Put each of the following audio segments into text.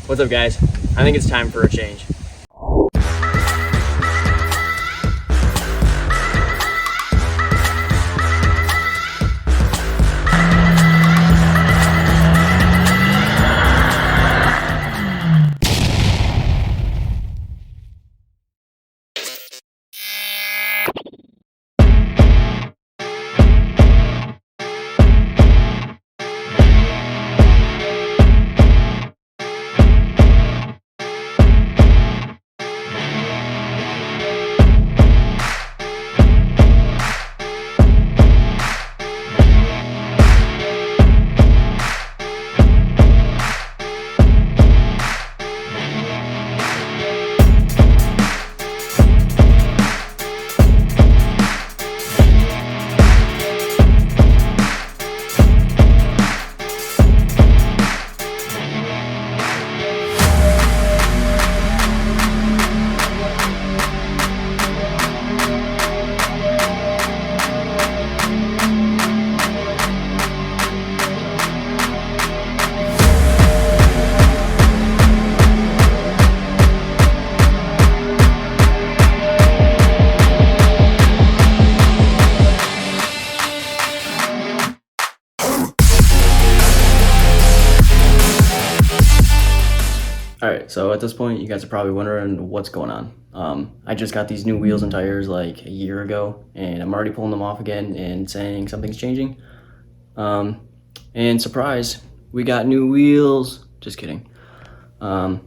What's up, guys? I think it's time for a change. Alright, so at this point, you guys are probably wondering what's going on. I just got these new wheels and tires like a year ago, and I'm already pulling them off again and saying something's changing. And surprise, we got new wheels. Just kidding. So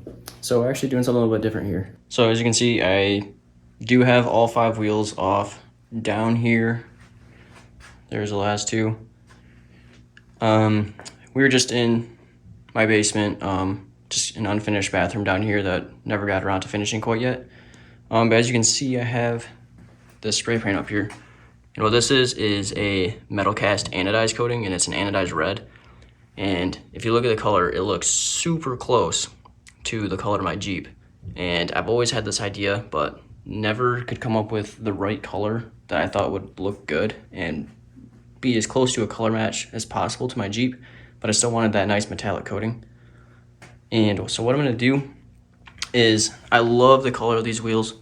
we're actually doing something a little bit different here. So as you can see, I do have all 5 wheels off down here. There's the last 2. We were just in my basement, just an unfinished bathroom down here that never got around to finishing quite yet. But as you can see, I have the spray paint up here. And what this is a metal cast anodized coating, and it's an anodized red. And if you look at the color, it looks super close to the color of my Jeep. And I've always had this idea, but never could come up with the right color that I thought would look good and be as close to a color match as possible to my Jeep, but I still wanted that nice metallic coating. And so what I'm going to do is, I love the color of these wheels,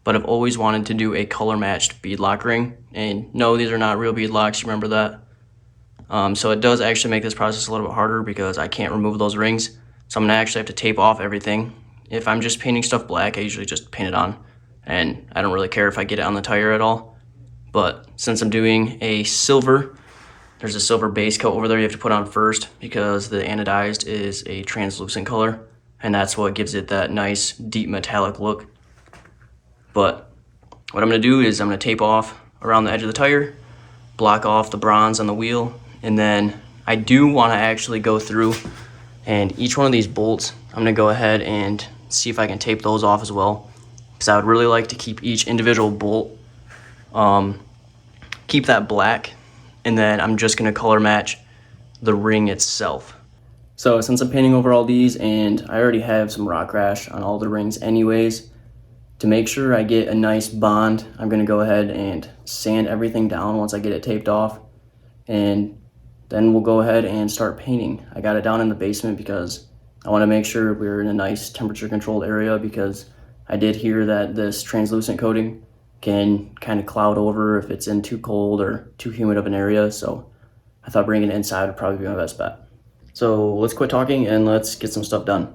but I've always wanted to do a color matched beadlock ring. And no, these are not real beadlocks, you remember that? So it does actually make this process a little bit harder because I can't remove those rings. So I'm going to actually have to tape off everything. If I'm just painting stuff black, I usually just paint it on. And I don't really care if I get it on the tire at all. But since I'm doing a silver, there's a silver base coat over there you have to put on first because the anodized is a translucent color, and that's what gives it that nice deep metallic look. But what I'm going to do is I'm going to tape off around the edge of the tire, block off the bronze on the wheel, and then I do want to actually go through and each one of these bolts, I'm going to go ahead and see if I can tape those off as well, because I would really like to keep each individual bolt, keep that black. And then I'm just gonna color match the ring itself. So since I'm painting over all these and I already have some rock rash on all the rings anyways, to make sure I get a nice bond, I'm gonna go ahead and sand everything down once I get it taped off. And then we'll go ahead and start painting. I got it down in the basement because I wanna make sure we're in a nice temperature controlled area, because I did hear that this translucent coating can kind of cloud over if it's in too cold or too humid of an area. So I thought bringing it inside would probably be my best bet. So let's quit talking and let's get some stuff done.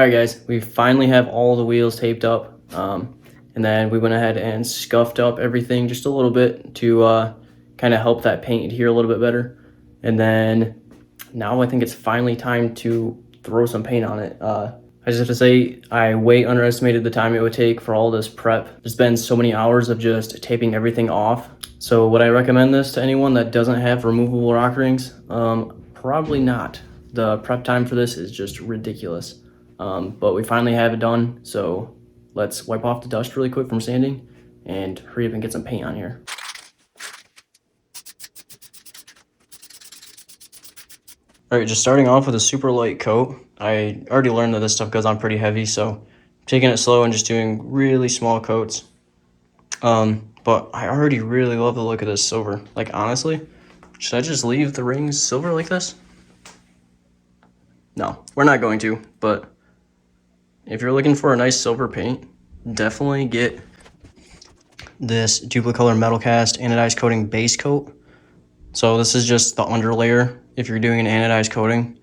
All right, guys, we finally have all the wheels taped up. And then we went ahead and scuffed up everything just a little bit to kind of help that paint adhere a little bit better. And then now I think it's finally time to throw some paint on it. I just have to say, I way underestimated the time it would take for all this prep. There's been so many hours of just taping everything off. So would I recommend this to anyone that doesn't have removable rock rings? Probably not. The prep time for this is just ridiculous. But we finally have it done, so let's wipe off the dust really quick from sanding and hurry up and get some paint on here. All right, just starting off with a super light coat. I already learned that this stuff goes on pretty heavy, so I'm taking it slow and just doing really small coats. But I already really love the look of this silver. Like, honestly, should I just leave the rings silver like this? No, we're not going to, but if you're looking for a nice silver paint, definitely get this Duplicolor Metal Cast anodized coating base coat. So this is just the underlayer if you're doing an anodized coating,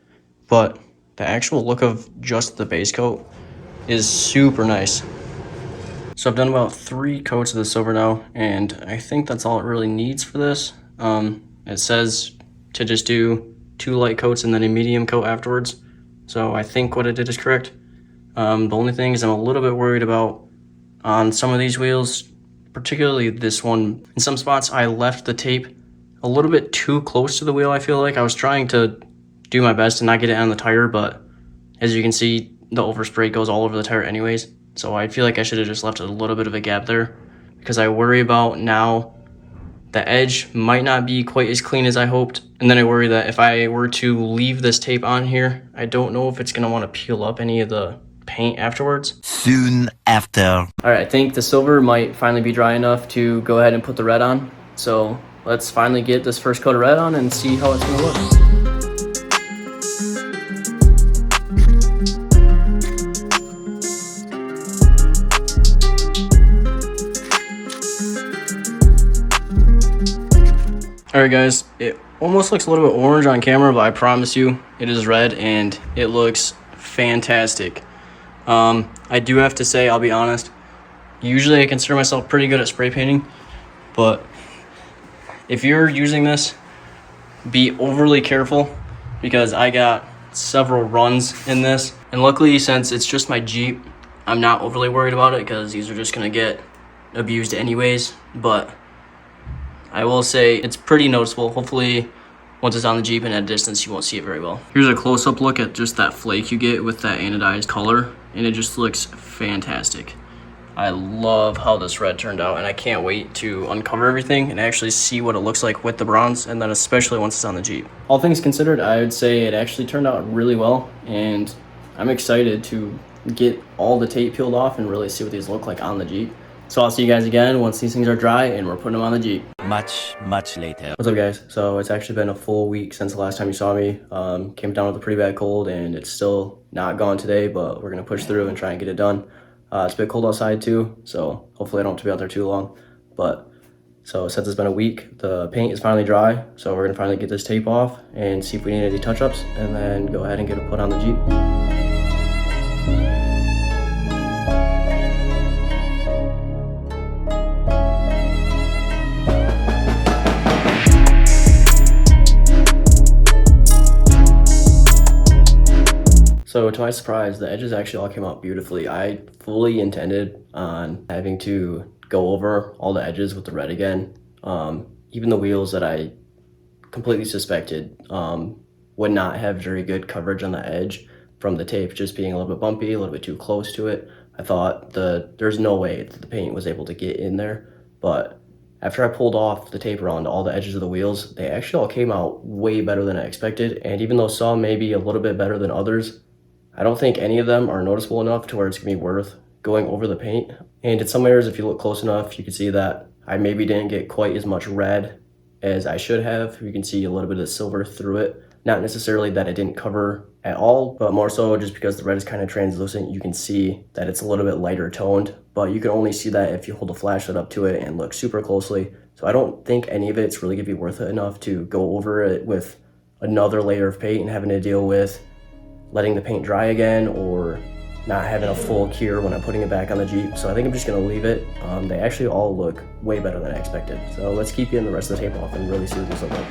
but the actual look of just the base coat is super nice. So I've done about 3 coats of the silver now, and I think that's all it really needs for this. It says to just do 2 light coats and then a medium coat afterwards. So I think what I did is correct. The only thing is I'm a little bit worried about on some of these wheels, particularly this one. In some spots I left the tape a little bit too close to the wheel. I feel like I was trying to do my best to not get it on the tire, but as you can see, the overspray goes all over the tire anyways. So I feel like I should have just left a little bit of a gap there, because I worry about now the edge might not be quite as clean as I hoped. And then I worry that if I were to leave this tape on here, I don't know if it's gonna want to peel up any of the paint afterwards. Soon after. All right, I think the silver might finally be dry enough to go ahead and put the red on. So let's finally get this first coat of red on and see how it's gonna look. All right, guys, it almost looks a little bit orange on camera, but I promise you it is red and it looks fantastic. I do have to say, I'll be honest, usually I consider myself pretty good at spray painting, but if you're using this, be overly careful, because I got several runs in this, and luckily, since it's just my Jeep, I'm not overly worried about it because these are just gonna get abused anyways. But I will say it's pretty noticeable. Hopefully once it's on the Jeep and at a distance you won't see it very well. Here's a close-up look at just that flake you get with that anodized color, and it just looks fantastic. I love how this red turned out, and I can't wait to uncover everything and actually see what it looks like with the bronze, and then especially once it's on the Jeep. All things considered, I would say it actually turned out really well, and I'm excited to get all the tape peeled off and really see what these look like on the Jeep. So I'll see you guys again once these things are dry and we're putting them on the Jeep. Much later. What's up, guys? So it's actually been a full week since the last time you saw me. Came down with a pretty bad cold and it's still not gone today, but we're gonna push through and try and get it done. It's a bit cold outside too, so hopefully I don't have to be out there too long. But so since it's been a week, the paint is finally dry, so we're gonna finally get this tape off and see if we need any touch-ups, and then go ahead and get it put on the Jeep. So to my surprise, the edges actually all came out beautifully. I fully intended on having to go over all the edges with the red again. Even the wheels that I completely suspected would not have very good coverage on the edge from the tape just being a little bit bumpy, a little bit too close to it. I thought there's no way that the paint was able to get in there, but after I pulled off the tape around all the edges of the wheels, they actually all came out way better than I expected. And even though some may be a little bit better than others, I don't think any of them are noticeable enough to where it's gonna be worth going over the paint. And in some areas, if you look close enough, you can see that I maybe didn't get quite as much red as I should have. You can see a little bit of silver through it. Not necessarily that it didn't cover at all, but more so just because the red is kind of translucent, you can see that it's a little bit lighter toned, but you can only see that if you hold a flashlight up to it and look super closely. So I don't think any of it's really gonna be worth it enough to go over it with another layer of paint and having to deal with letting the paint dry again, or not having a full cure when I'm putting it back on the Jeep. So I think I'm just gonna leave it. They actually all look way better than I expected. So let's keep getting the rest of the tape off and really see what these look like.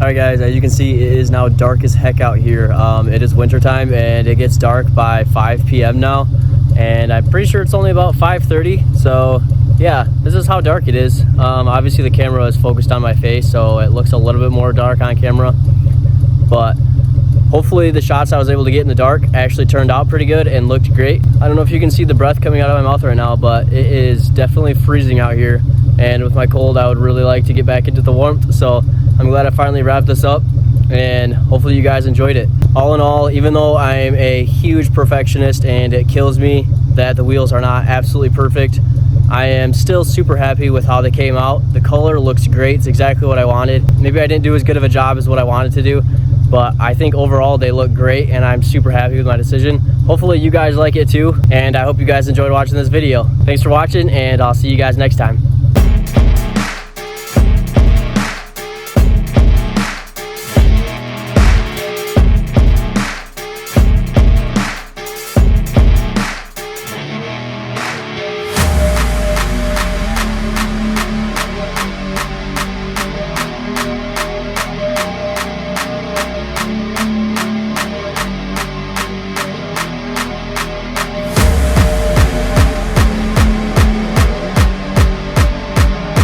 Alright guys, as you can see, it is now dark as heck out here. It is winter time and it gets dark by 5 p.m. now, and I'm pretty sure it's only about 5:30. So yeah, this is how dark it is. Obviously the camera is focused on my face, so it looks a little bit more dark on camera, but hopefully the shots I was able to get in the dark actually turned out pretty good and looked great. I don't know if you can see the breath coming out of my mouth right now, but it is definitely freezing out here, and with my cold I would really like to get back into the warmth. So I'm glad I finally wrapped this up, and hopefully you guys enjoyed it. All in all, even though I'm a huge perfectionist and it kills me that the wheels are not absolutely perfect, I am still super happy with how they came out. The color looks great. It's exactly what I wanted. Maybe I didn't do as good of a job as what I wanted to do, but I think overall they look great and I'm super happy with my decision. Hopefully you guys like it too, and I hope you guys enjoyed watching this video. Thanks for watching, and I'll see you guys next time.